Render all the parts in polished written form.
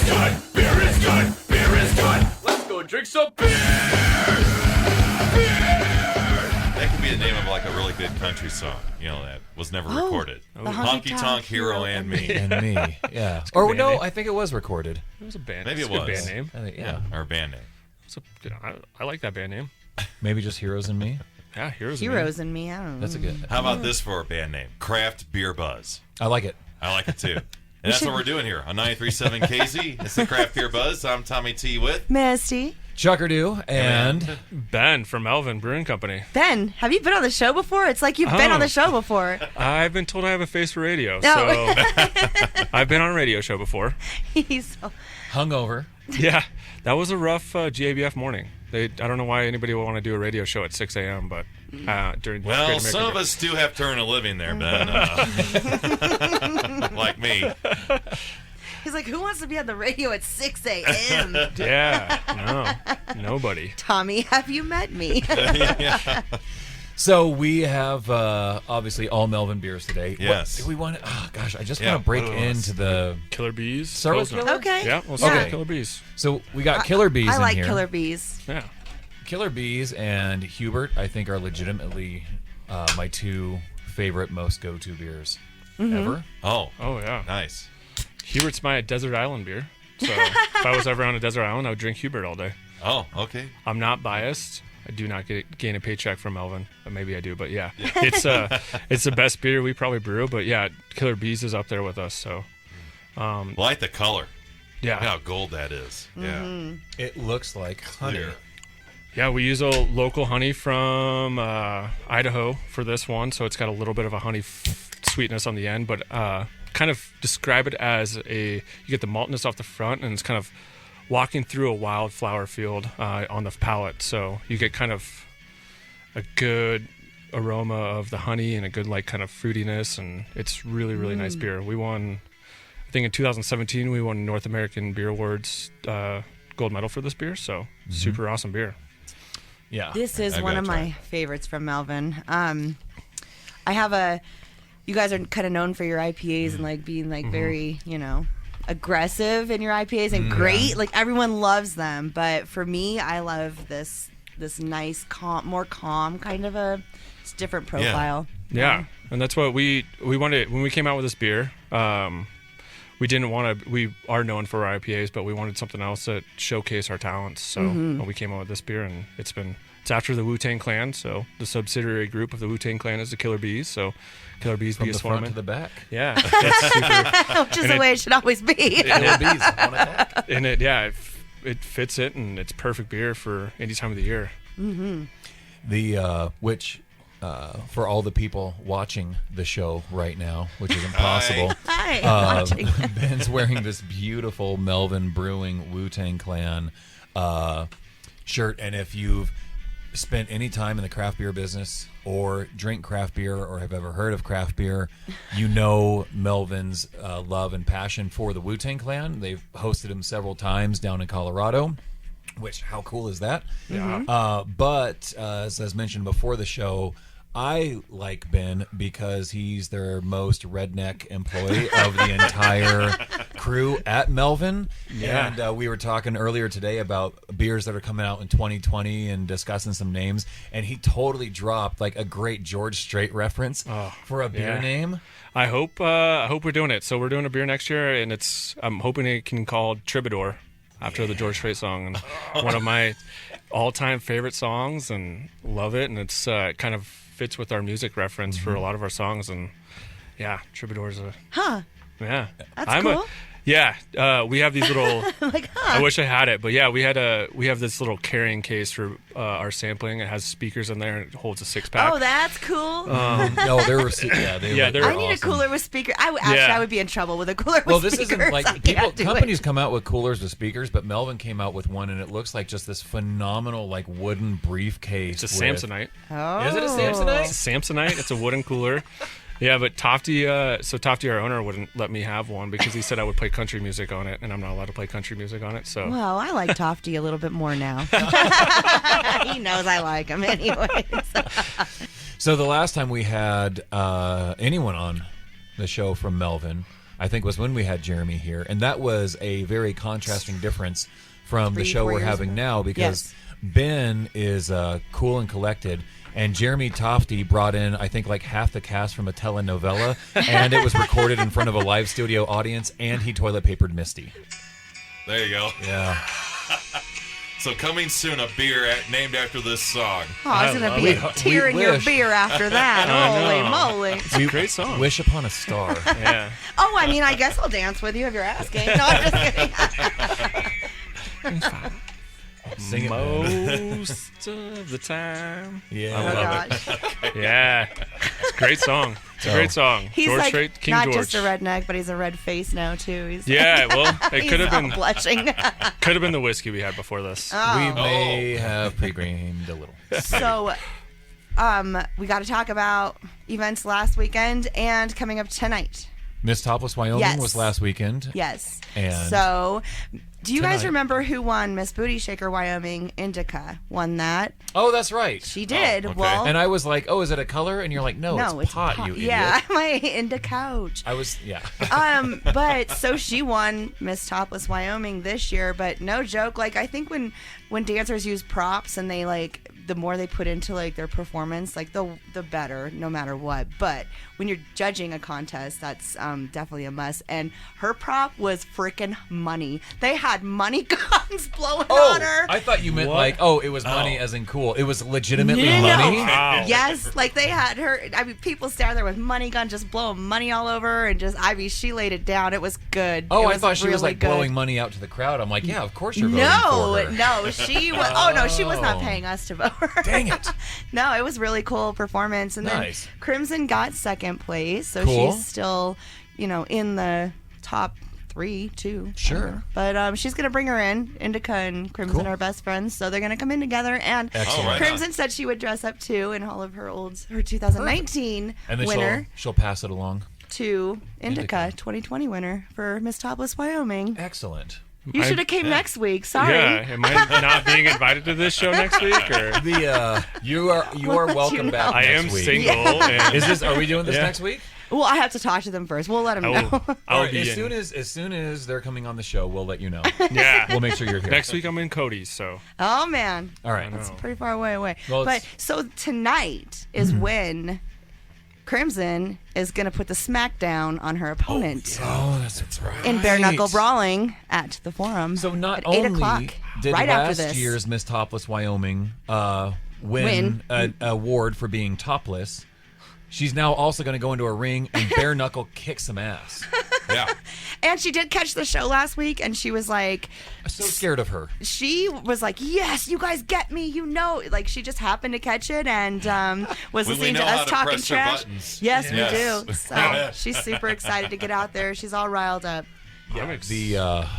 good. Beer is good. Beer is good. Let's go drink some beer. That could be the name of like a really good country song, that was never recorded. Honky Tonk Hero and Me. And Me, yeah. Or no, I think it was recorded. It was a band. Maybe it was. was. A band name. I think, yeah. Or a band name. I like that band name. Maybe just Heroes and Me. Yeah, Heroes and Me. I don't know. That's a good. How about this for a band name? Craft Beer Buzz. I like it. I like it too. And that's what we're doing here on 93.7 KZ. It's the Craft Beer Buzz. I'm Tommy T with Misty. Chuckerdoo and Ben from Melvin Brewing Company. Ben, have you been on the show before? It's like you've been on the show before. I've been told I have a face for radio, No. so I've been on a radio show before. He's so... hungover. Yeah, that was a rough GABF morning. I don't know why anybody would want to do a radio show at 6 a.m., but during well, some of us do have to earn a living there, Ben. Like me. He's like, who wants to be on the radio at 6 a.m.? Yeah, no, nobody. Tommy, have you met me? Yeah. So we have obviously all Melvin beers today. Yes. What do we want? Oh gosh, I just want to break into the Killer Bees. Start with Killer? Okay. Yeah, we'll start Okay. with Killer Bees. So we got Killer Bees I in like here. Killer Bees. Yeah. Killer Bees and Hubert, I think, are legitimately my two favorite, most go-to beers ever. Oh, yeah. nice. Hubert's my desert island beer. So if I was ever on a desert island, I would drink Hubert all day. Oh, okay. I'm not biased. I do not gain a paycheck from Melvin. Maybe I do, but yeah. It's the best beer we probably brew. But yeah, Killer Bees is up there with us. So, Like the color. yeah, Look how gold that is. Yeah. It looks like honey. Clear. yeah. We use a local honey from Idaho for this one, so it's got a little bit of a honey sweetness on the end. But kind of describe it as you get the maltiness off the front, and it's kind of walking through a wildflower field on the palate. So you get kind of a good aroma of the honey and a good kind of fruitiness, and it's really, really nice beer. We won, I think in 2017, we won North American Beer Awards gold medal for this beer, so super awesome beer. Yeah. This is I one gotta of try my favorites from Melvin. I have you guys are kind of known for your IPAs and being very, aggressive in your IPAs and great. Like everyone loves them, but for me, I love this nice, more calm kind of it's different profile. Yeah, and that's what we wanted when we came out with this beer. We didn't want to. We are known for our IPAs, but we wanted something else that showcased our talents. So we came out with this beer, and it's after the Wu-Tang Clan. So the subsidiary group of the Wu-Tang Clan is the Killer Bees. So Killer Bees From be the a front Swarman. to the back. Yeah, it's super. Which is the way it should always be. Killer Bees on attack. And it fits it, and it's perfect beer for any time of the year. The which for all the people watching the show right now, which is impossible. Hi, watching. Ben's wearing this beautiful Melvin Brewing Wu-Tang Clan shirt, and if you've spent any time in the craft beer business or drink craft beer or have ever heard of craft beer, you know Melvin's love and passion for the Wu-Tang Clan. They've hosted him several times down in Colorado, which, how cool is that? Yeah. But as mentioned before the show, I like Ben because he's their most redneck employee of the entire crew at Melvin. Yeah. And we were talking earlier today about beers that are coming out in 2020 and discussing some names. And he totally dropped a great George Strait reference for a beer name. I hope we're doing it. So we're doing a beer next year, and I'm hoping it can call Troubadour after the George Strait song, and one of my all-time favorite songs, and love it. And it's kind of fits with our music reference for a lot of our songs, and yeah, Troubadour's yeah. That's cool. We have these little. Huh. I wish I had it, but yeah, we have this little carrying case for our sampling. It has speakers in there, and it holds a 6-pack. Oh, that's cool. No, they were they're I need a awesome. cooler with speakers. I would be in trouble with a cooler with this speakers. isn't I can't do companies it. come out with coolers with speakers, but Melvin came out with one, and it looks like just this phenomenal wooden briefcase. It's a Samsonite. Oh. Is it a Samsonite? It's a Samsonite. It's a wooden cooler. Yeah, but Tofty, our owner, wouldn't let me have one because he said I would play country music on it, and I'm not allowed to play country music on it. So. Well, I like Tofty a little bit more now. He knows I like him anyways. So the last time we had anyone on the show from Melvin I think was when we had Jeremy here, and that was a very contrasting difference from the 3-4 show we're years having ago. now, because Yes. Ben is cool and collected, and Jeremy Tofty brought in, I think, like half the cast from a telenovela, and it was recorded in front of a live studio audience, and he toilet papered Misty. There you go. Yeah. So coming soon, a beer named after this song. Oh, it's gonna love be it. a tear We in your wish. beer after that. I Holy know. moly! It's a great song. Wish upon a star. Yeah. Oh, I mean, I guess I'll dance with you if you're asking. No, I'm just kidding. Sing it, Ben. Most of the time. Yeah. Oh love gosh, Yeah. It's a great song. It's a great song. he's George like Strait, King not George. just a redneck, but he's a red face now too. He's Yeah, well, it he's could have all been blushing. the whiskey we had before this. We Oh. may have pre-gamed a little. So, we got to talk about events last weekend and coming up tonight. Miss Topless Wyoming Yes. was last weekend. Yes. And so, do you guys tonight. remember who won Miss Booty Shaker Wyoming? Indica won that. Oh, that's right. She did. okay. Well, And I was like, "Oh, is it a color?" And you're like, "No, it's pot, you idiot." Yeah, my Indica couch. I was, yeah. But so she won Miss Topless Wyoming this year, but no joke, like I think when dancers use props and they like the more they put into like their performance, like the better, no matter what. But when you're judging a contest, that's definitely a must. And her prop was freaking money. They had money guns blowing on her. I thought you meant What? like, oh, it was money as in cool. It was legitimately No. money. Wow. Yes, like they had her. I mean, people standing there with money gun just blowing money all over, her and just I mean, she laid it down. It was good. Oh, It I was thought she was really like good. blowing money out to the crowd. I'm like, yeah, of course you're voting No, for her. no, she was. Oh no, she was not Oh. paying us to vote her. Dang it. No, it was really cool performance, and Nice. then Crimson got second place, so Cool. she's still, in the top 3 too. Sure. But she's gonna bring her in. Indica and Crimson Cool. are best friends, so they're gonna come in together. And Excellent. Oh, right Crimson said she would dress up too in all of her 2019 And then winner she'll pass it along. to Indica Indica. 2020 winner for Miss Topless Wyoming. Excellent. You should have came next week. Sorry. Yeah, am I not being invited to this show next week? Or The you are We'll let welcome you back know. I next am week. single. And Is this? Are we doing this Yeah. next week? Well, I have to talk to them first. We'll let them I know. will, All I'll right, be as in. soon as they're coming on the show, we'll let you know. Yeah. We'll make sure you're here. Next week I'm in Cody's, so Oh man, All right. know. pretty far away. Well, But it's- so tonight is when Crimson is going to put the smackdown on her opponent Oh, that's right. in bare knuckle brawling at the forum. So not at 8 only o'clock, did right after last this. year's Miss Topless Wyoming win an award for being topless, she's now also going to go into a ring and bare knuckle kick some ass. Yeah. And she did catch the show last week, and she was like, I'm so scared of her. yes, you guys get me, like she just happened to catch it and was We listening to know how us to talking press her trash. buttons. Yes, Yes. we do. So she's super excited to get out there. She's all riled up. The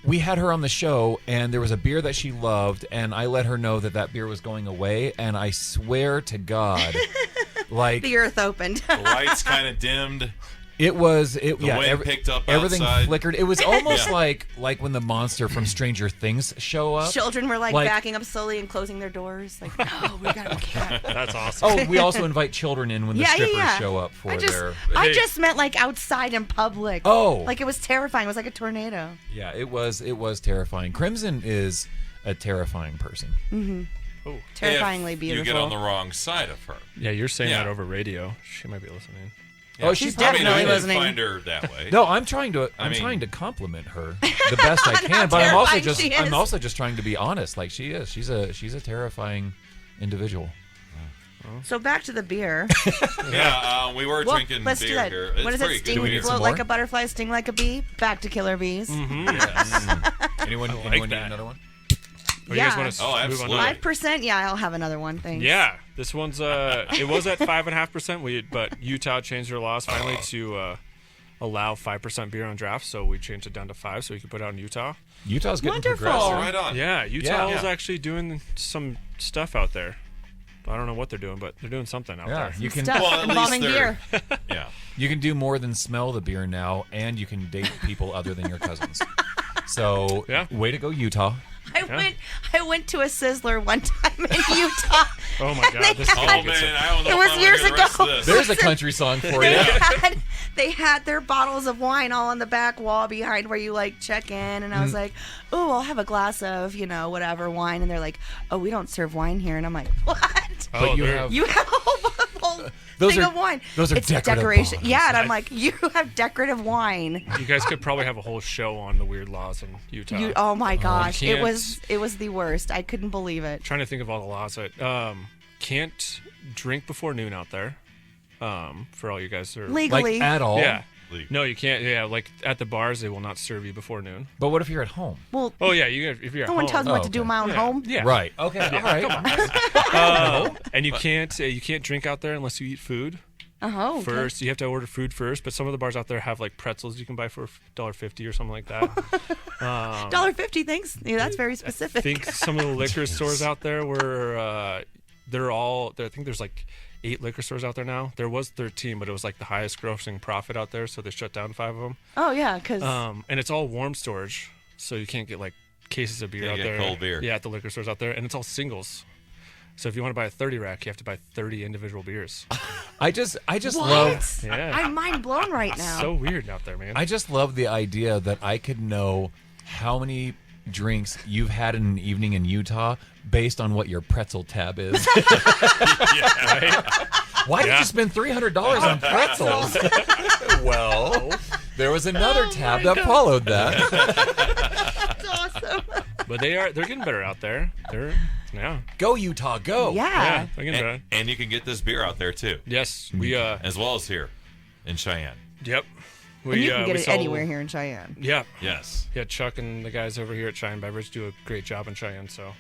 we had her on the show, and there was a beer that she loved, and I let her know that beer was going away, and I swear to God, like The earth opened. The lights kind of dimmed. it was The wind picked up everything outside. flickered. It was almost Yeah. like when the monster from Stranger Things show up. Children were like Like- backing up slowly and closing their doors. Like, no, we can't. that's awesome. Oh, we also invite children in when the strippers show up for I their. just meant like outside in public. Oh. Like it was terrifying. It was like a tornado. Yeah, it was terrifying. Crimson is a terrifying person. Terrifyingly If beautiful. you get on the wrong side of her. Yeah, you're saying Yeah. that over radio. She might be listening. Oh, she's I mean, definitely I didn't listening. find her that way. No, I'm trying to. I'm mean- trying to compliment her the best I can, How but I'm also terrifying just. she is. I'm also just trying to be honest. Like she is. She's a terrifying individual. So back to the beer. Yeah, we were Well, drinking let's do beer that. here. It's What is pretty it? good Sting, we beer. need some float more? like a butterfly, sting like a bee. Back to killer bees. Anyone like need that. another one? Oh, you guys Yeah. want to Oh, move on? absolutely. 5%. Yeah, I'll have another one. Thanks. Yeah, this one's it was at 5.5%. But Utah changed their laws finally to allow 5% beer on draft, so we changed it down to 5, so we could put it out in Utah. Utah's getting Wonderful. progressive. Right on. Yeah, Utah Yeah. is actually doing some stuff out there. I don't know what they're doing, but they're doing something out Yeah, there. you can Stuff Well, at least involving they're- beer. Yeah. you can do more than smell the beer now, and you can date people other than your cousins. So, Yeah. way to go, Utah. I went to a Sizzler one time in Utah. Oh my God, this Oh man, I don't know It if was I wanna years hear the rest ago. of this. There's a country song for you. they had their bottles of wine all on the back wall behind where you like check in, and I was like, oh, I'll have a glass of whatever wine, and they're like, oh, we don't serve wine here, and I'm like, what? But you there- have You have a whole Those thing are- of wine. those are it's decorative decoration. bottles. Yeah, and I'm like, you have decorative wine. You guys could probably have a whole show on the weird laws in Utah. Oh my gosh, it can't- was the worst. I couldn't believe it. Trying to think of all the laws. Can't drink before noon out there. For all you guys are Legally, like at all. Yeah. League. No, you can't. Yeah, like at the bars, they will not serve you before noon. But what if you're at home? well, Oh yeah, if you're at no one home. tells me what to do okay. in my own Yeah. home. Yeah. Right. Okay. All right. And you can't drink out there unless you eat food Oh, okay. first. You have to order food first. But some of the bars out there have like pretzels you can buy for $1.50 or something like that. $1.50, thanks. Yeah, that's very specific. I think some of the liquor stores out there were I think there's like 8 liquor stores out there now. There was 13, but it was like the highest grossing profit out there, so they shut down 5 of them. Oh yeah, because And it's all warm storage, so you can't get like cases of beer Can't out get there. cold beer. Yeah, at the liquor stores out there, and it's all singles. So if you want to buy a 30 rack, you have to buy 30 individual beers. I just what? love Yeah. I'm mind blown right now. So weird out there, man. I just love the idea that I could know how many drinks you've had in an evening in Utah based on what your pretzel tab is. Why did Yeah. you spend $300 on pretzels? Well, there was another tab that followed that. That's awesome. But they're getting better out there. Yeah, Go Utah, go! Yeah. they're getting better. And you can get this beer out there too, Yes, we as well as here in Cheyenne. yep. And you can get we it sold- anywhere here in Cheyenne. Yeah, Yes. yeah. Chuck and the guys over here at Cheyenne Beverage do a great job in Cheyenne. So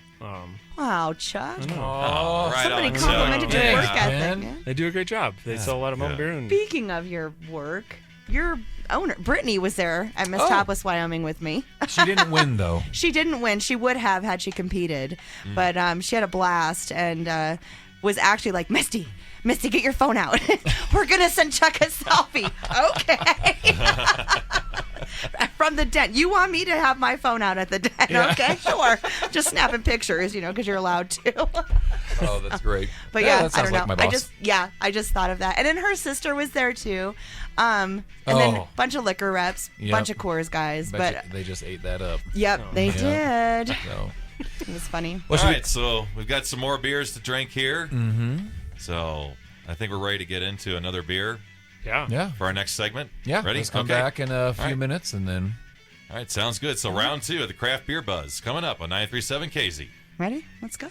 Wow, Chuck. Oh, right Somebody on. complimented Chuck. your Yeah, work ethic, man. man. they do a great job. They sell a lot of Yeah. Melvin beer. And Speaking of your work, your owner, Brittany, was there at Miss Oh. Topless, Wyoming with me. She didn't win, though. She didn't win. She would have had she competed, but she had a blast and was actually like, Misty, get your phone out. We're gonna send Chuck a selfie. Okay. From the den. You want me to have my phone out at the den? Okay, sure. Just snapping pictures, because you're allowed to. Oh, that's great. But yeah, that I sounds don't like know. my boss. I just thought of that. And then her sister was there too. And then a Oh. bunch of liquor reps, Yep. bunch of Coors guys. Bet But you they just ate that up. yep, they yeah. did. So. It was funny. Well, All right, so we've got some more beers to drink here. Mm-hmm. So I think we're ready to get into another beer yeah, Yeah. for our next segment. Yeah. Ready? Let's come Okay. back in a few right. minutes and then. All right, sounds good. So round 2 of the Craft Beer Buzz coming up on 937 KZ. Ready? Let's go.